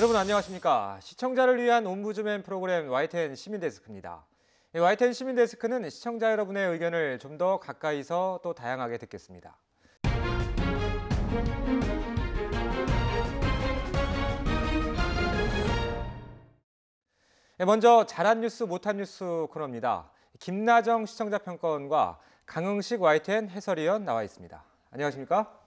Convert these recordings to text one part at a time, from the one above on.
여러분 안녕하십니까? 시청자를 위한 옴부즈맨 프로그램 YTN 시민데스크입니다. YTN 시민데스크는 시청자 여러분의 의견을 좀 더 가까이서 또 다양하게 듣겠습니다. 먼저 잘한 뉴스 못한 뉴스 코너입니다. 김나정 시청자평가원과 강흥식 YTN 해설위원 나와 있습니다. 안녕하십니까?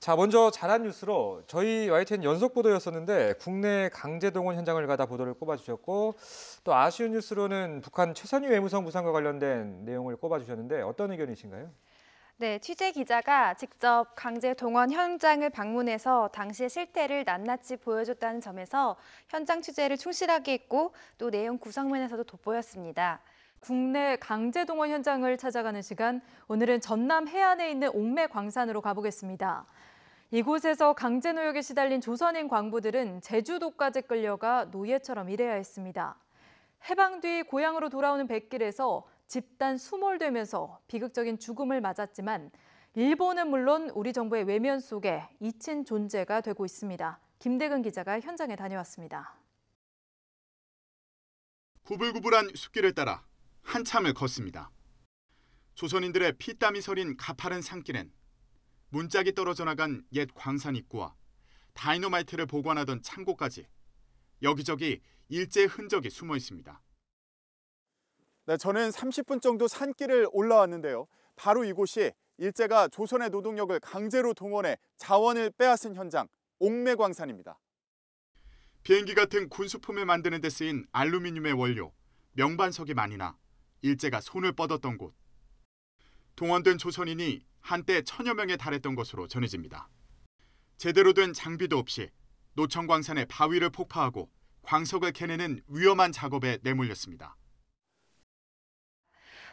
자, 먼저 잘한 뉴스로 저희 YTN 연속 보도였었는데 국내 강제동원 현장을 가다 보도를 꼽아주셨고 또 아쉬운 뉴스로는 북한 최선희 외무성 부상과 관련된 내용을 꼽아주셨는데 어떤 의견이신가요? 네, 취재 기자가 직접 강제 동원 현장을 방문해서 당시의 실태를 낱낱이 보여줬다는 점에서 현장 취재를 충실하게 했고 또 내용 구성면에서도 돋보였습니다. 국내 강제 동원 현장을 찾아가는 시간, 오늘은 전남 해안에 있는 옥매 광산으로 가보겠습니다. 이곳에서 강제 노역에 시달린 조선인 광부들은 제주도까지 끌려가 노예처럼 일해야 했습니다. 해방 뒤 고향으로 돌아오는 백길에서 집단 수몰되면서 비극적인 죽음을 맞았지만 일본은 물론 우리 정부의 외면 속에 잊힌 존재가 되고 있습니다. 김대근 기자가 현장에 다녀왔습니다. 구불구불한 숲길을 따라 한참을 걷습니다. 조선인들의 피땀이 서린 가파른 산길엔 문짝이 떨어져 나간 옛 광산 입구와 다이너마이트를 보관하던 창고까지 여기저기 일제의 흔적이 숨어 있습니다. 네, 저는 30분 정도 산길을 올라왔는데요. 바로 이곳이 일제가 조선의 노동력을 강제로 동원해 자원을 빼앗은 현장, 옥매광산입니다. 비행기 같은 군수품을 만드는 데 쓰인 알루미늄의 원료, 명반석이 많이 나 일제가 손을 뻗었던 곳. 동원된 조선인이 한때 1000여 명에 달했던 것으로 전해집니다. 제대로 된 장비도 없이 노천광산의 바위를 폭파하고 광석을 캐내는 위험한 작업에 내몰렸습니다.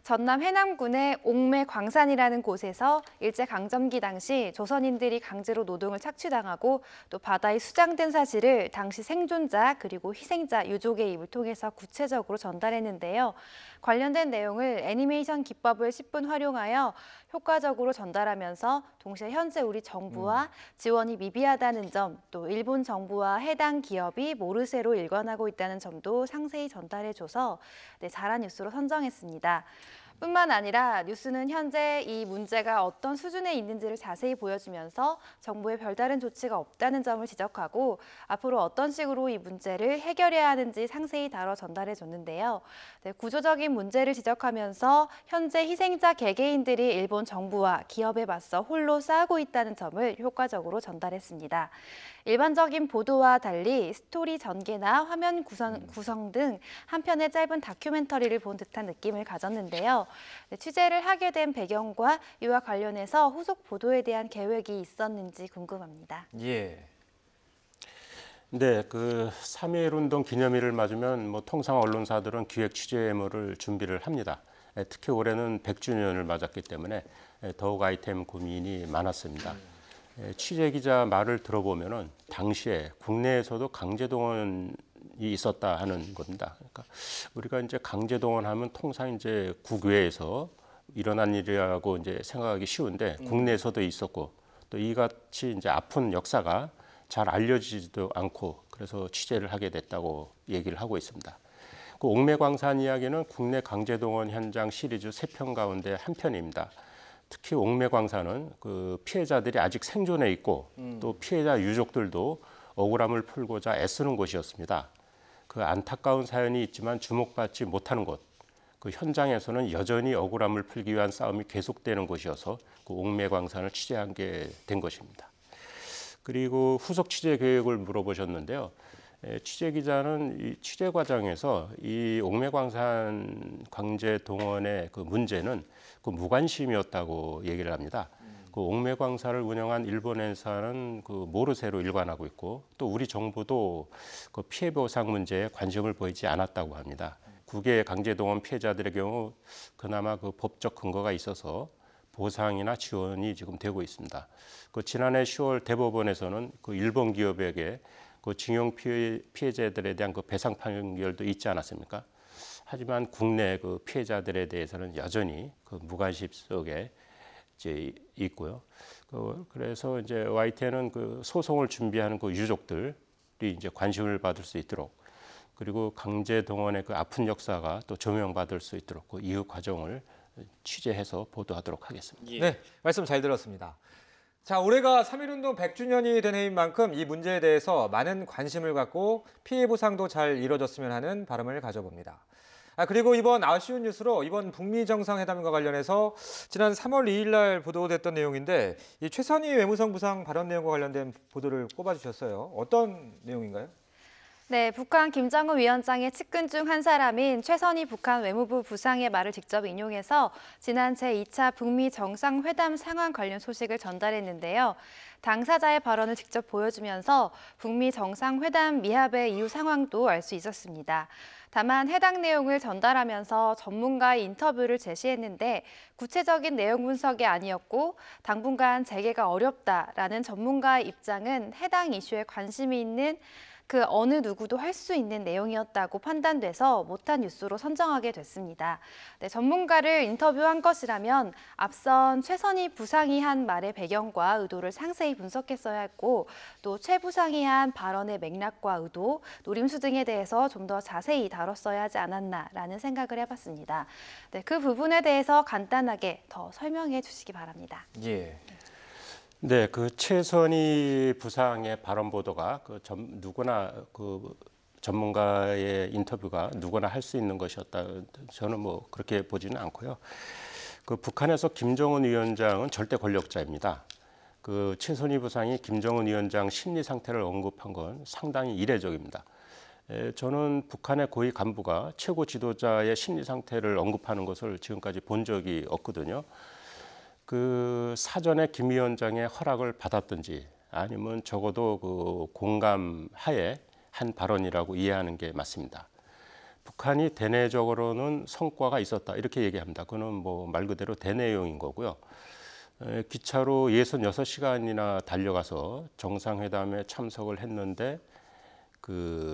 전남 해남군의 옥매광산이라는 곳에서 일제강점기 당시 조선인들이 강제로 노동을 착취당하고 또 바다에 수장된 사실을 당시 생존자 그리고 희생자 유족의 입을 통해서 구체적으로 전달했는데요. 관련된 내용을 애니메이션 기법을 10분 활용하여 효과적으로 전달하면서 동시에 현재 우리 정부와 지원이 미비하다는 점, 또 일본 정부와 해당 기업이 모르쇠로 일관하고 있다는 점도 상세히 전달해줘서 잘한 뉴스로 선정했습니다. 뿐만 아니라 뉴스는 현재 이 문제가 어떤 수준에 있는지를 자세히 보여주면서 정부의 별다른 조치가 없다는 점을 지적하고 앞으로 어떤 식으로 이 문제를 해결해야 하는지 상세히 다뤄 전달해줬는데요. 구조적인 문제를 지적하면서 현재 희생자 개개인들이 일본 정부와 기업에 맞서 홀로 싸우고 있다는 점을 효과적으로 전달했습니다. 일반적인 보도와 달리 스토리 전개나 화면 구성 등 한 편의 짧은 다큐멘터리를 본 듯한 느낌을 가졌는데요. 취재를 하게 된 배경과 이와 관련해서 후속 보도에 대한 계획이 있었는지 궁금합니다. 예. 네, 3.1 운동 기념일을 맞으면 통상 언론사들은 기획 취재물을 준비를 합니다. 특히 올해는 100주년을 맞았기 때문에 더욱 아이템 고민이 많았습니다. 취재 기자 말을 들어보면은 당시에 국내에서도 강제 동원이 있었다 하는 겁니다. 그러니까 우리가 이제 강제 동원하면 통상 이제 국외에서 일어난 일이라고 이제 생각하기 쉬운데 국내에서도 있었고 또 이같이 이제 아픈 역사가 잘 알려지지도 않고 그래서 취재를 하게 됐다고 얘기를 하고 있습니다. 그 옥매광산 이야기는 국내 강제 동원 현장 시리즈 3편 가운데 한 편입니다. 특히 옥매광산은 그 피해자들이 아직 생존해 있고 또 피해자 유족들도 억울함을 풀고자 애쓰는 곳이었습니다. 그 안타까운 사연이 있지만 주목받지 못하는 곳, 그 현장에서는 여전히 억울함을 풀기 위한 싸움이 계속되는 곳이어서 그 옥매광산을 취재한 게 된 것입니다. 그리고 후속 취재 계획을 물어보셨는데요. 취재 기자는 이 취재 과정에서 이 옥매광산 강제 동원의 그 문제는 그 무관심이었다고 얘기를 합니다. 그 옥매광산을 운영한 일본 회사는 그 모르쇠로 일관하고 있고 또 우리 정부도 그 피해 보상 문제에 관심을 보이지 않았다고 합니다. 국외 강제 동원 피해자들의 경우 그나마 그 법적 근거가 있어서 보상이나 지원이 지금 되고 있습니다. 그 지난해 10월 대법원에서는 그 일본 기업에게 그 징용 피해자들에 대한 그 배상 판결도 있지 않았습니까? 하지만 국내 그 피해자들에 대해서는 여전히 그 무관심 속에 이제 있고요. 그래서 이제 YTN은 그 소송을 준비하는 그 유족들 이제 관심을 받을 수 있도록, 그리고 강제 동원의 그 아픈 역사가 또 조명받을 수 있도록 그 이후 과정을 취재해서 보도하도록 하겠습니다. 네, 말씀 잘 들었습니다. 자, 올해가 3.1운동 100주년이 된 해인 만큼 이 문제에 대해서 많은 관심을 갖고 피해 보상도 잘 이뤄졌으면 하는 바람을 가져봅니다. 그리고 이번 아쉬운 뉴스로 이번 북미 정상회담과 관련해서 지난 3월 2일 날 보도됐던 내용인데 이 최선희 외무성 부상 발언 내용과 관련된 보도를 꼽아주셨어요. 어떤 내용인가요? 네, 북한 김정은 위원장의 측근 중 한 사람인 최선희 북한 외무부 부상의 말을 직접 인용해서 지난 제2차 북미 정상회담 상황 관련 소식을 전달했는데요. 당사자의 발언을 직접 보여주면서 북미 정상회담 미합의 이후 상황도 알 수 있었습니다. 다만 해당 내용을 전달하면서 전문가의 인터뷰를 제시했는데 구체적인 내용 분석이 아니었고 당분간 재개가 어렵다라는 전문가의 입장은 해당 이슈에 관심이 있는 그 어느 누구도 할 수 있는 내용이었다고 판단돼서 못한 뉴스로 선정하게 됐습니다. 네, 전문가를 인터뷰한 것이라면 앞선 최선희 부상이 한 말의 배경과 의도를 상세히 분석했어야 했고 또 최 부상이 한 발언의 맥락과 의도, 노림수 등에 대해서 좀 더 자세히 다뤘어야 하지 않았나라는 생각을 해봤습니다. 네, 그 부분에 대해서 간단하게 더 설명해 주시기 바랍니다. 예. 네, 그 최선희 부상의 발언 보도가 누구나 그 전문가의 인터뷰가 누구나 할 수 있는 것이었다. 저는 뭐 그렇게 보지는 않고요. 그 북한에서 김정은 위원장은 절대 권력자입니다. 그 최선희 부상이 김정은 위원장 심리 상태를 언급한 건 상당히 이례적입니다. 저는 북한의 고위 간부가 최고 지도자의 심리 상태를 언급하는 것을 지금까지 본 적이 없거든요. 그 사전에 김 위원장의 허락을 받았든지 아니면 적어도 그 공감하에 한 발언이라고 이해하는 게 맞습니다. 북한이 대내적으로는 성과가 있었다 이렇게 얘기합니다. 그거는 뭐 말 그대로 대내용인 거고요. 기차로 66시간이나 달려가서 정상회담에 참석을 했는데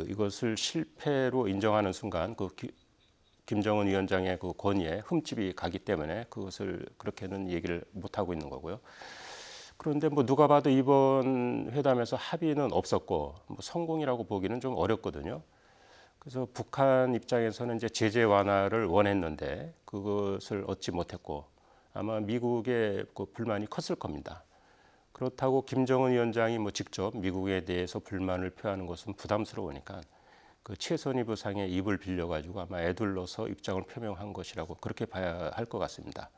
이것을 실패로 인정하는 순간 김정은 위원장의 그 권위에 흠집이 가기 때문에 그것을 그렇게는 얘기를 못 하고 있는 거고요. 그런데 뭐 누가 봐도 이번 회담에서 합의는 없었고 뭐 성공이라고 보기는 좀 어렵거든요. 그래서 북한 입장에서는 이제 제재 완화를 원했는데 그것을 얻지 못했고 아마 미국의 그 불만이 컸을 겁니다. 그렇다고 김정은 위원장이 뭐 직접 미국에 대해서 불만을 표하는 것은 부담스러우니까 그 최선희 부상의 입을 빌려가지고 아마 애둘러서 입장을 표명한 것이라고 그렇게 봐야 할 것 같습니다.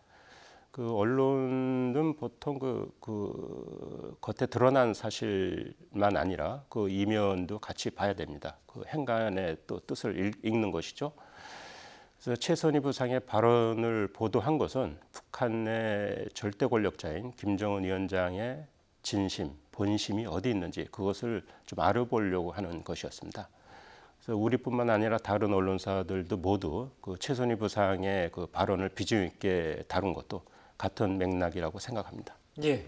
그 언론은 보통 그 겉에 드러난 사실만 아니라 그 이면도 같이 봐야 됩니다. 그 행간의 또 뜻을 읽는 것이죠. 그래서 최선희 부상의 발언을 보도한 것은 북한의 절대 권력자인 김정은 위원장의 진심, 본심이 어디 있는지 그것을 좀 알아보려고 하는 것이었습니다. 그래서 우리뿐만 아니라 다른 언론사들도 모두 그 최선희 부상의 그 발언을 비중 있게 다룬 것도 같은 맥락이라고 생각합니다. 예,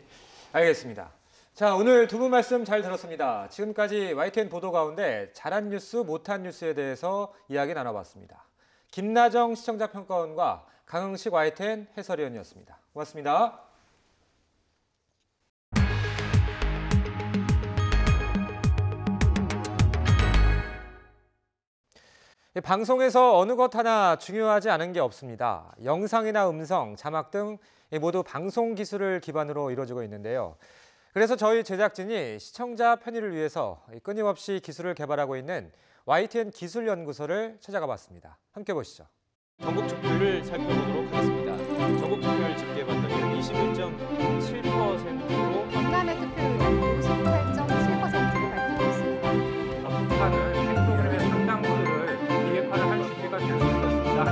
알겠습니다. 자, 오늘 두 분 말씀 잘 들었습니다. 지금까지 YTN 보도 가운데 잘한 뉴스, 못한 뉴스에 대해서 이야기 나눠봤습니다. 김나정 시청자 평가원과 강흥식 YTN 해설위원이었습니다. 고맙습니다. 방송에서 어느 것 하나 중요하지 않은 게 없습니다. 영상이나 음성, 자막 등 모두 방송 기술을 기반으로 이루어지고 있는데요. 그래서 저희 제작진이 시청자 편의를 위해서 끊임없이 기술을 개발하고 있는 YTN 기술연구소를 찾아가 봤습니다. 함께 보시죠. 전국 투표율을 살펴보도록 하겠습니다. 전국 투표율 집계 반등률 21.7%로 전남의 투표율은 58.7%로 밝히고 있습니다. 북한은 프로그램의 상당수를 비핵화를 할 준비가 될 수 있었습니다.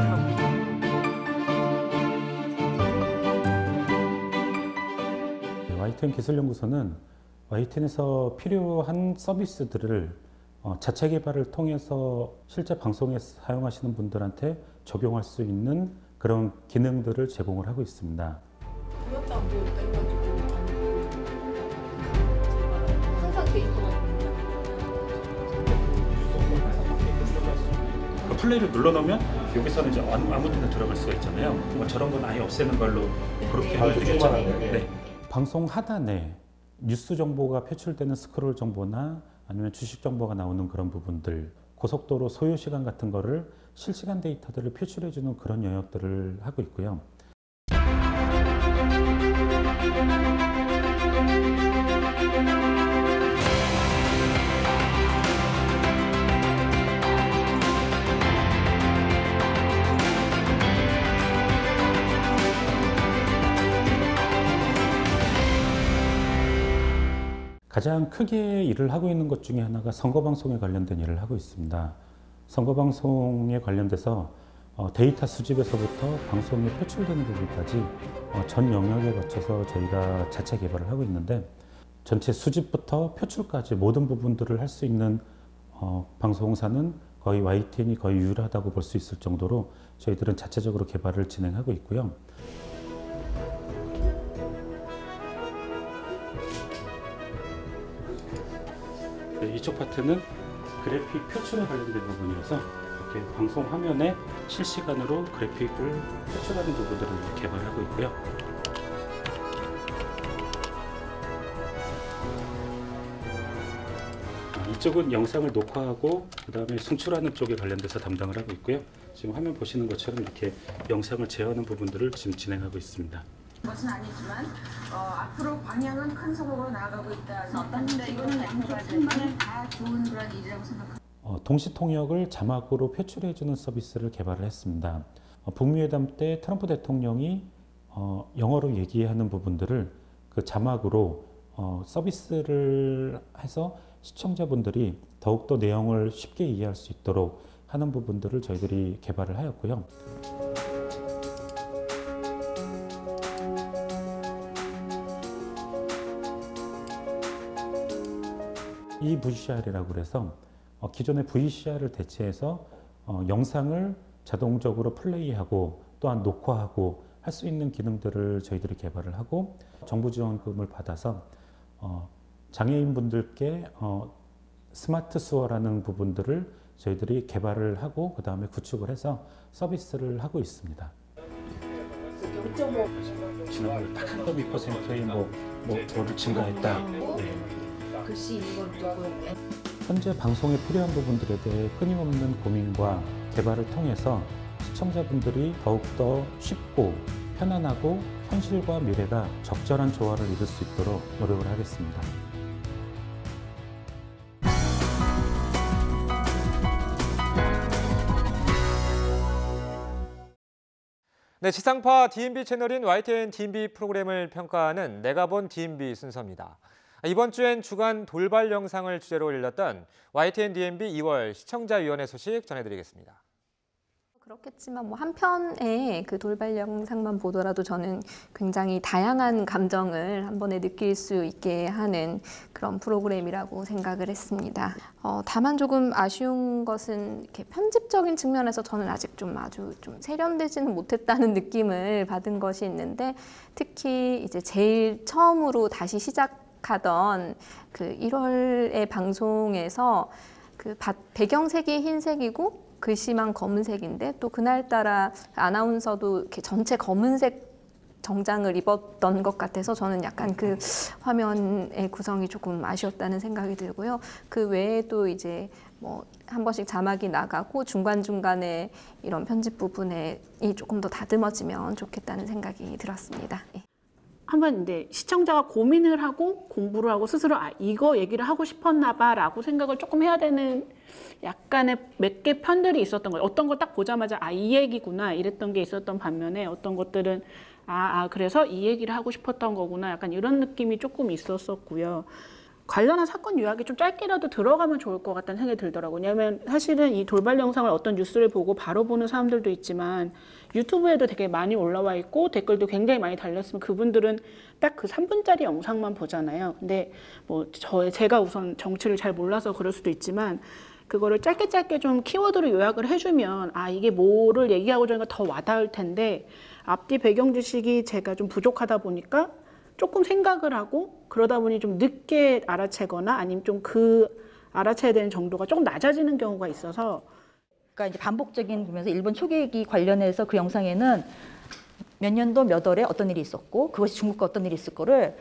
하지만 YTN 기술연구소는 YTN에서 필요한 서비스들을 자체 개발을 통해서 실제 방송에 사용하시는 분들한테 적용할 수 있는 그런 기능들을 제공을 하고 있습니다. 보였다 안 보였다 해가지고 항상 데이터가 있습니다. 그 플레이를 눌러놓으면 여기서는 이제 아무 데나 들어갈 수가 있잖아요. 뭐 저런 건 아예 없애는 걸로 그렇게 해주겠죠. 네. 방송 하단에 뉴스 정보가 표출되는 스크롤 정보나 아니면 주식 정보가 나오는 그런 부분들, 고속도로 소요 시간 같은 거를 실시간 데이터들을 표출해주는 그런 영역들을 하고 있고요. 가장 크게 일을 하고 있는 것 중에 하나가 선거방송에 관련된 일을 하고 있습니다. 선거방송에 관련돼서 데이터 수집에서부터 방송에 표출되는 부분까지 전 영역에 거쳐서 저희가 자체 개발을 하고 있는데, 전체 수집부터 표출까지 모든 부분들을 할 수 있는 방송사는 거의 YTN이 거의 유일하다고 볼 수 있을 정도로 저희들은 자체적으로 개발을 진행하고 있고요. 이쪽 파트는 그래픽 표출에 관련된 부분이어서 이렇게 방송 화면에 실시간으로 그래픽을 표출하는 부분들을 개발하고 있고요. 이쪽은 영상을 녹화하고 그 다음에 송출하는 쪽에 관련돼서 담당을 하고 있고요. 지금 화면 보시는 것처럼 이렇게 영상을 제어하는 부분들을 지금 진행하고 있습니다. 것은 아니지만 앞으로 방향은 큰 성공으로 나아가고 있다. 그런데 이거는 양쪽 편만은 다 좋은 그런 일이라고 생각합니다. 동시 통역을 자막으로 표출해주는 서비스를 개발을 했습니다. 북미회담 때 트럼프 대통령이 영어로 얘기하는 부분들을 그 자막으로 서비스를 해서 시청자분들이 더욱더 내용을 쉽게 이해할 수 있도록 하는 부분들을 저희들이 개발을 하였고요. 이 VCR이라고 그래서 기존의 VCR을 대체해서 영상을 자동적으로 플레이하고 또한 녹화하고 할 수 있는 기능들을 저희들이 개발을 하고, 정부 지원금을 받아서 장애인분들께 스마트 수어라는 부분들을 저희들이 개발을 하고 그 다음에 구축을 해서 서비스를 하고 있습니다. 지난번에 딱 1.2%의 뭐를 증가했다. 네. 글씨 이건 조금 현재 방송에 필요한 부분들에 대해 끊임없는 고민과 개발을 통해서 시청자분들이 더욱더 쉽고 편안하고 현실과 미래가 적절한 조화를 이룰 수 있도록 노력을 하겠습니다. 네, 지상파 DMB 채널인 YTN DMB 프로그램을 평가하는 내가 본 DMB 순서입니다. 이번 주엔 주간 돌발 영상을 주제로 올렸던 YTN DMB 2월 시청자위원회 소식 전해드리겠습니다. 그렇겠지만 한 편의 그 돌발 영상만 보더라도 저는 굉장히 다양한 감정을 한 번에 느낄 수 있게 하는 그런 프로그램이라고 생각을 했습니다. 다만 조금 아쉬운 것은 이렇게 편집적인 측면에서 저는 아직 아주 세련되지는 못했다는 느낌을 받은 것이 있는데, 특히 이제 제일 처음으로 다시 시작하던 그 1월의 방송에서 그 배경색이 흰색이고 글씨만 검은색인데, 또 그날따라 아나운서도 이렇게 전체 검은색 정장을 입었던 것 같아서 저는 약간 그 화면의 구성이 조금 아쉬웠다는 생각이 들고요. 그 외에도 이제 한 번씩 자막이 나가고 중간중간에 이런 편집 부분에 조금 더 다듬어지면 좋겠다는 생각이 들었습니다. 한번 이제 시청자가 고민을 하고 공부를 하고 스스로 이거 얘기를 하고 싶었나 봐라고 생각을 조금 해야 되는 약간의 몇 개 편들이 있었던 거예요. 어떤 걸 딱 보자마자 이 얘기구나 이랬던 게 있었던 반면에, 어떤 것들은 그래서 이 얘기를 하고 싶었던 거구나, 약간 이런 느낌이 조금 있었었고요. 관련한 사건 요약이 좀 짧게라도 들어가면 좋을 것 같다는 생각이 들더라고요. 왜냐하면 사실은 이 돌발 영상을 어떤 뉴스를 보고 바로 보는 사람들도 있지만 유튜브에도 되게 많이 올라와 있고 댓글도 굉장히 많이 달렸으면 그분들은 딱 그 3분짜리 영상만 보잖아요. 근데 제가 우선 정치를 잘 몰라서 그럴 수도 있지만 그거를 짧게 좀 키워드로 요약을 해주면 이게 뭐를 얘기하고 저니까 더 와닿을 텐데, 앞뒤 배경 지식이 제가 좀 부족하다 보니까 조금 생각을 하고 그러다 보니 좀 늦게 알아채거나 아니면 좀 알아채야 되는 정도가 조금 낮아지는 경우가 있어서, 그러니까 이제 반복적인 보면서 일본 초계기 관련해서 그 영상에는 몇 년도 몇 월에 어떤 일이 있었고 그것이 중국과 어떤 일이 있을 거를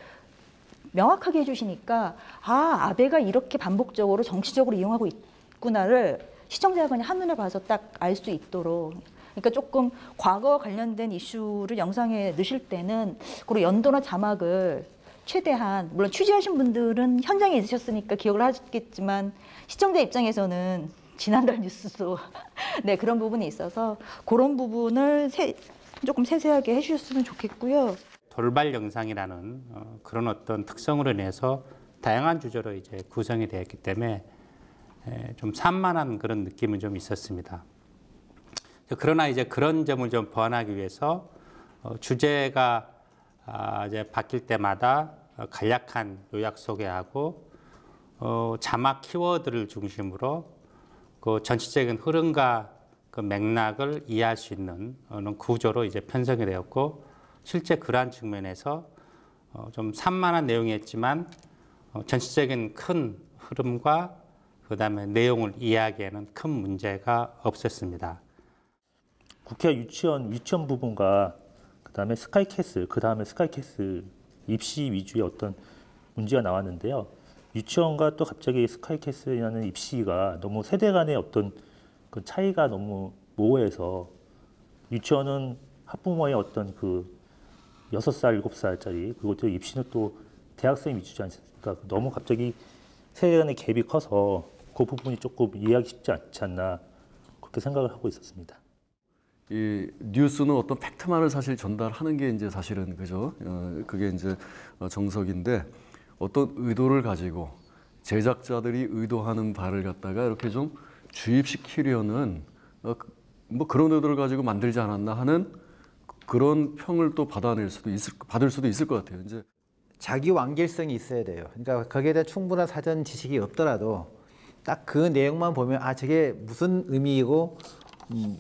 명확하게 해주시니까 아베가 이렇게 반복적으로 정치적으로 이용하고 있구나를 시청자가 그냥 한눈에 봐서 딱 알 수 있도록. 그러니까 조금 과거와 관련된 이슈를 영상에 넣으실 때는 그리고 연도나 자막을 최대한, 물론 취재하신 분들은 현장에 있으셨으니까 기억을 하셨겠지만 시청자 입장에서는 지난달 뉴스도 네, 그런 부분이 있어서 그런 부분을 조금 세세하게 해주셨으면 좋겠고요. 돌발 영상이라는 그런 어떤 특성으로 인해서 다양한 주제로 이제 구성이 되었기 때문에 좀 산만한 그런 느낌은 좀 있었습니다. 그러나 이제 그런 점을 좀 보완하기 위해서 주제가 이제 바뀔 때마다 간략한 요약 소개하고 자막 키워드를 중심으로 그 전체적인 흐름과 그 맥락을 이해할 수 있는 구조로 이제 편성이 되었고, 실제 그러한 측면에서 좀 산만한 내용이었지만 전체적인 큰 흐름과 그다음에 내용을 이해하기에는 큰 문제가 없었습니다. 국회 유치원 부분과 그다음에 스카이캐슬, 그다음에 스카이캐슬 입시 위주의 어떤 문제가 나왔는데요. 유치원과 또 갑자기 스카이캐슬이라는 입시가 너무 세대 간의 어떤 그 차이가 너무 모호해서, 유치원은 학부모의 어떤 그 6살, 7살짜리, 그리고 또 입시는 또 대학생 위주지 않습니까? 너무 갑자기 세대 간의 갭이 커서 그 부분이 조금 이해하기 쉽지 않지 않나, 그렇게 생각을 하고 있었습니다. 이 뉴스는 어떤 팩트만을 사실 전달하는 게 이제 사실은 그죠? 그게 이제 정석인데, 어떤 의도를 가지고 제작자들이 의도하는 바를 갖다가 이렇게 좀 주입시키려는 뭐 그런 의도를 가지고 만들지 않았나 하는 그런 평을 또 받을 수도 있을 것 같아요. 이제 자기 완결성이 있어야 돼요. 그러니까 거기에 대한 충분한 사전 지식이 없더라도 딱 그 내용만 보면 저게 무슨 의미이고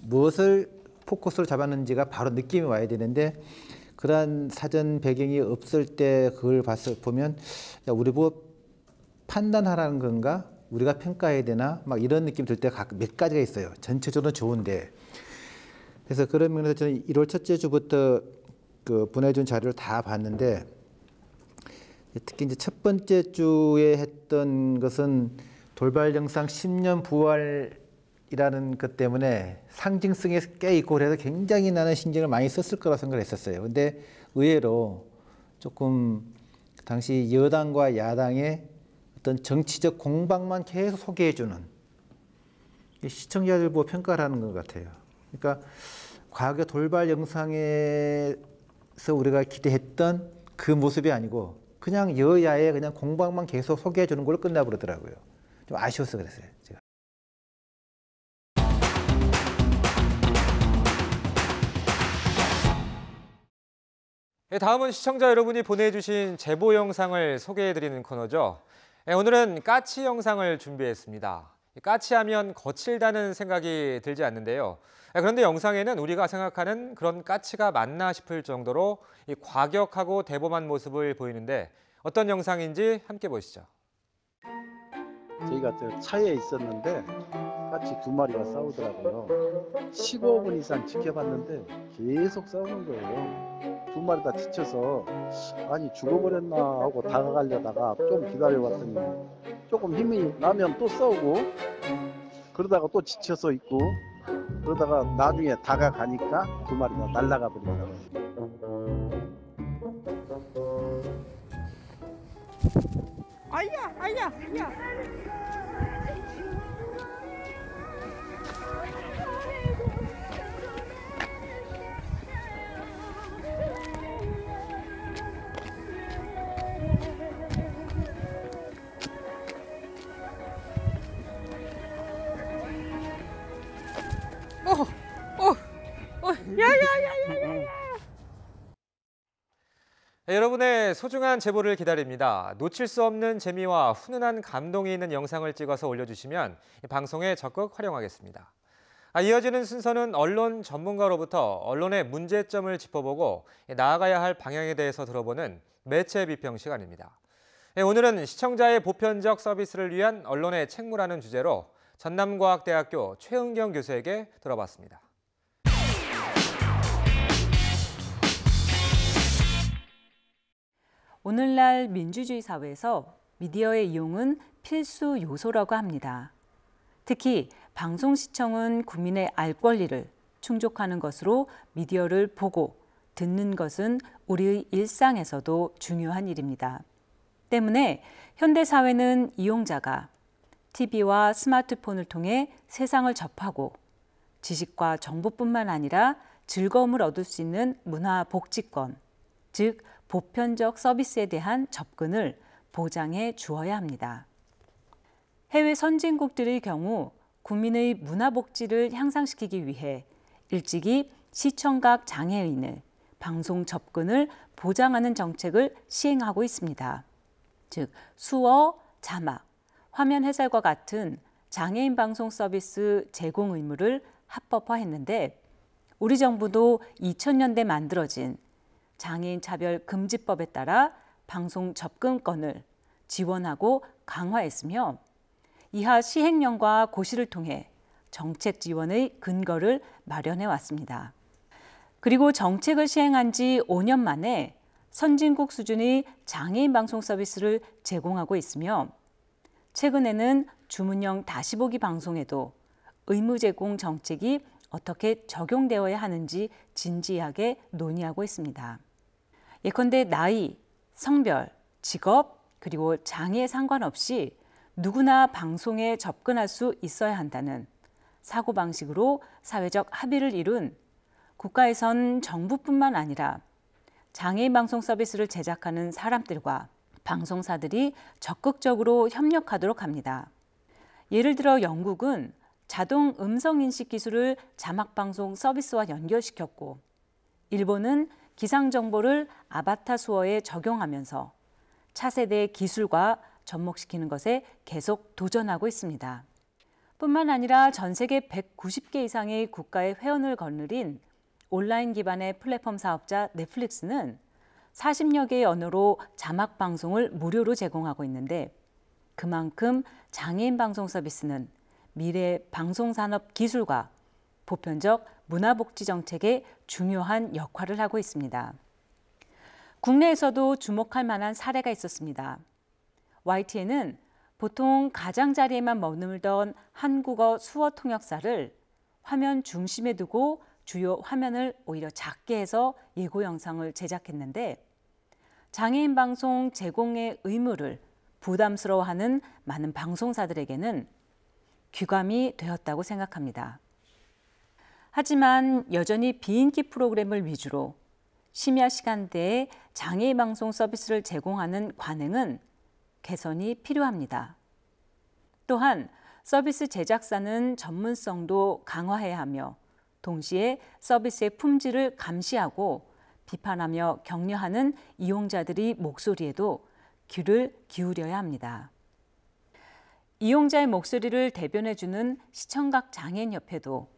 무엇을 포커스로 잡았는지가 바로 느낌이 와야 되는데, 그러한 사전 배경이 없을 때 그걸 보면 우리 보고 판단하라는 건가? 우리가 평가해야 되나? 막 이런 느낌 들 때가 몇 가지가 있어요. 전체적으로 좋은데. 그래서 그런 면에서 저는 1월 첫째 주부터 그 보내준 자료를 다 봤는데, 특히 이제 첫 번째 주에 했던 것은 돌발 영상 10년 부활이라는 것 때문에 상징성이 꽤 있고 그래서 굉장히 나는 신경을 많이 썼을 거라고 생각을 했었어요. 근데 의외로 조금 당시 여당과 야당의 어떤 정치적 공방만 계속 소개해주는, 시청자들 보고 평가를 하는 것 같아요. 그러니까 과거 돌발 영상에서 우리가 기대했던 그 모습이 아니고 그냥 여야의 그냥 공방만 계속 소개해주는 걸로 끝나버리더라고요. 좀 아쉬워서 그랬어요, 제가. 다음은 시청자 여러분이 보내주신 제보 영상을 소개해드리는 코너죠. 오늘은 까치 영상을 준비했습니다. 까치하면 거칠다는 생각이 들지 않는데요. 그런데 영상에는 우리가 생각하는 그런 까치가 맞나 싶을 정도로 과격하고 대범한 모습을 보이는데, 어떤 영상인지 함께 보시죠. 저희가 저 차에 있었는데 까치 2마리가 싸우더라고요. 15분 이상 지켜봤는데 계속 싸우는 거예요. 2마리 다 지쳐서 아니 죽어버렸나 하고 다가가려다가 좀 기다려봤더니 조금 힘이 나면 또 싸우고, 그러다가 또 지쳐서 있고, 그러다가 나중에 다가가니까 2마리 다 날아가 버리더라고요. 아야, 아야, 아야. 야야야야야. 여러분의 소중한 제보를 기다립니다. 놓칠 수 없는 재미와 훈훈한 감동이 있는 영상을 찍어서 올려주시면 방송에 적극 활용하겠습니다. 이어지는 순서는 언론 전문가로부터 언론의 문제점을 짚어보고 나아가야 할 방향에 대해서 들어보는 매체 비평 시간입니다. 오늘은 시청자의 보편적 서비스를 위한 언론의 책무라는 주제로 전남과학대학교 최은경 교수에게 들어봤습니다. 오늘날 민주주의 사회에서 미디어의 이용은 필수 요소라고 합니다. 특히 방송 시청은 국민의 알 권리를 충족하는 것으로 미디어를 보고 듣는 것은 우리의 일상에서도 중요한 일입니다. 때문에 현대 사회는 이용자가 TV와 스마트폰을 통해 세상을 접하고 지식과 정보뿐만 아니라 즐거움을 얻을 수 있는 문화 복지권, 즉 보편적 서비스에 대한 접근을 보장해 주어야 합니다. 해외 선진국들의 경우 국민의 문화 복지를 향상시키기 위해 일찍이 시청각 장애인을 방송 접근을 보장하는 정책을 시행하고 있습니다. 즉 수어, 자막, 화면 해설과 같은 장애인 방송 서비스 제공 의무를 합법화했는데 우리 정부도 2000년대 만들어진 장애인 차별 금지법에 따라 방송 접근권을 지원하고 강화했으며 이하 시행령과 고시를 통해 정책 지원의 근거를 마련해 왔습니다. 그리고 정책을 시행한 지 5년 만에 선진국 수준의 장애인 방송 서비스를 제공하고 있으며 최근에는 주문형 다시 보기 방송에도 의무 제공 정책이 어떻게 적용되어야 하는지 진지하게 논의하고 있습니다. 예컨대 나이, 성별, 직업, 그리고 장애에 상관없이 누구나 방송에 접근할 수 있어야 한다는 사고방식으로 사회적 합의를 이룬 국가에선 정부뿐만 아니라 장애인 방송 서비스를 제작하는 사람들과 방송사들이 적극적으로 협력하도록 합니다. 예를 들어 영국은 자동 음성인식 기술을 자막방송 서비스와 연결시켰고 일본은 기상정보를 아바타 수어에 적용하면서 차세대 기술과 접목시키는 것에 계속 도전하고 있습니다. 뿐만 아니라 전 세계 190개 이상의 국가의 회원을 거느린 온라인 기반의 플랫폼 사업자 넷플릭스는 40여 개의 언어로 자막 방송을 무료로 제공하고 있는데 그만큼 장애인 방송 서비스는 미래 방송산업 기술과 보편적 문화복지 정책에 중요한 역할을 하고 있습니다. 국내에서도 주목할 만한 사례가 있었습니다. YTN은 보통 가장자리에만 머물던 한국어 수어 통역사를 화면 중심에 두고 주요 화면을 오히려 작게 해서 예고 영상을 제작했는데 장애인 방송 제공의 의무를 부담스러워하는 많은 방송사들에게는 귀감이 되었다고 생각합니다. 하지만 여전히 비인기 프로그램을 위주로 심야 시간대에 장애인 방송 서비스를 제공하는 관행은 개선이 필요합니다. 또한 서비스 제작사는 전문성도 강화해야 하며 동시에 서비스의 품질을 감시하고 비판하며 격려하는 이용자들의 목소리에도 귀를 기울여야 합니다. 이용자의 목소리를 대변해주는 시청각 장애인협회도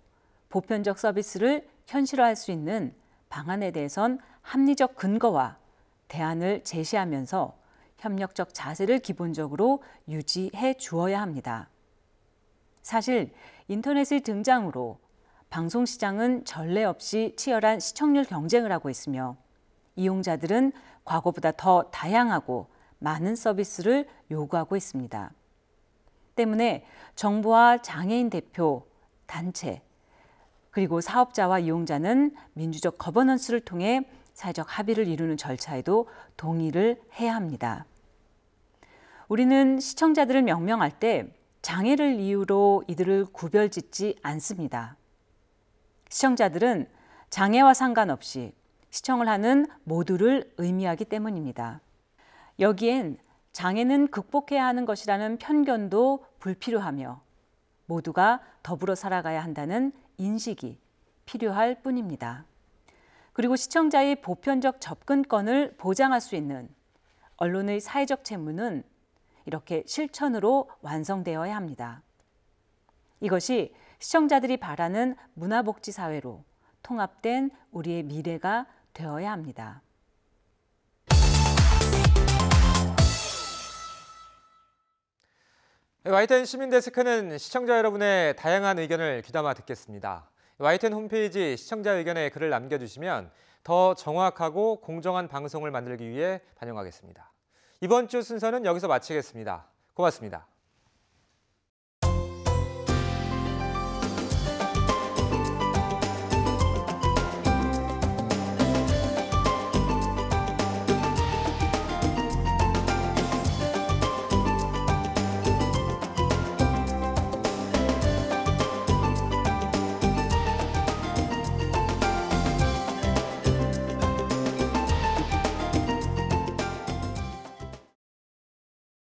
보편적 서비스를 현실화할 수 있는 방안에 대해선 합리적 근거와 대안을 제시하면서 협력적 자세를 기본적으로 유지해 주어야 합니다. 사실 인터넷의 등장으로 방송시장은 전례 없이 치열한 시청률 경쟁을 하고 있으며 이용자들은 과거보다 더 다양하고 많은 서비스를 요구하고 있습니다. 때문에 정부와 장애인 대표, 단체, 그리고 사업자와 이용자는 민주적 거버넌스를 통해 사회적 합의를 이루는 절차에도 동의를 해야 합니다. 우리는 시청자들을 명명할 때 장애를 이유로 이들을 구별짓지 않습니다. 시청자들은 장애와 상관없이 시청을 하는 모두를 의미하기 때문입니다. 여기엔 장애는 극복해야 하는 것이라는 편견도 불필요하며 모두가 더불어 살아가야 한다는 인식이 필요할 뿐입니다. 그리고 시청자의 보편적 접근권을 보장할 수 있는 언론의 사회적 책무는 이렇게 실천으로 완성되어야 합니다. 이것이 시청자들이 바라는 문화복지 사회로 통합된 우리의 미래가 되어야 합니다. YTN 시민데스크는 시청자 여러분의 다양한 의견을 귀담아 듣겠습니다. YTN 홈페이지 시청자 의견에 글을 남겨주시면 더 정확하고 공정한 방송을 만들기 위해 반영하겠습니다. 이번 주 순서는 여기서 마치겠습니다. 고맙습니다.